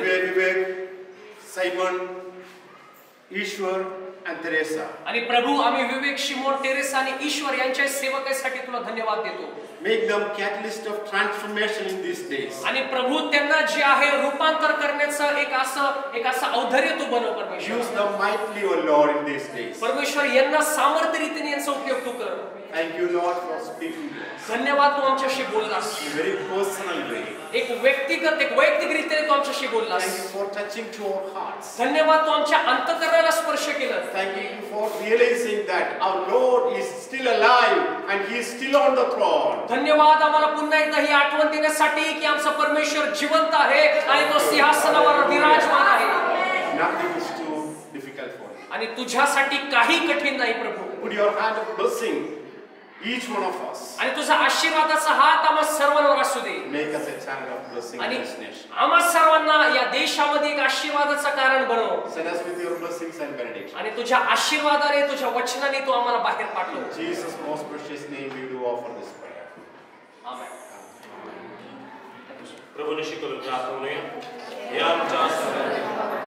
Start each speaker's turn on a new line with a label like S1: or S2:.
S1: Vivek, Simon, Ishwar and Teresa.
S2: आणि प्रभू आम्ही विवेक, Simon, Teresa आणि ईश्वर यांच्या सेवकासाठी तुला धन्यवाद देतो.
S1: Make them catalyst of transformation in these days.
S2: आणि प्रभू त्यांना जे आहे रूपांतर करण्याचं एक असं औदार्य तू बनव परमेश्वर.
S1: Use them mightily, O Lord, in these days.
S2: परमेश्वर यांना सामर्थ्य रीतीने यांचा उपयोग तू कर.
S1: Thank you, Lord, for speaking to us.
S2: धन्यवाद तू आमच्याशी बोललास.
S1: In a very personal way.
S2: एक वैयक्तिक रीतीने तू आमच्याशी बोललास.
S1: Thank you for touching to our hearts.
S2: धन्यवाद तू आमच्या अंतःकरणाला स्पर्श केलं.
S1: Thank you for realizing that our Lord is still alive and He is still on the throne.
S2: धन्यवाद आम्हाला पुन्हा एकदा ही आठवण देण्यासाठी की आमचा परमेश्वर जिवंत आहे आणि तो सिंहासनावर विराजमान आहे.
S1: Nothing is too difficult for you.
S2: आणि तुझ्यासाठी काही कठीण नाही प्रभू.
S1: Put your hand of blessing, each one of us.
S2: आणि तुझा आशीर्वादाचा हात आम्हा सर्वांवर असू दे.
S1: Make us a channel of blessing in
S2: आणि
S1: this nation.
S2: आम्हा सर्वांना या देशामध्ये एक आशीर्वादाचं कारण बनव.
S1: Send us with your blessings and benediction.
S2: आणि तुझ्या आशीर्वादाने तुझ्या वचनाने तू आम्हाला बाहेर पाठव.
S1: In Jesus' most precious name we do offer this prayer.
S2: आमेन.
S3: प्रभूने शिकवलं प्रार्थना. या आमच्या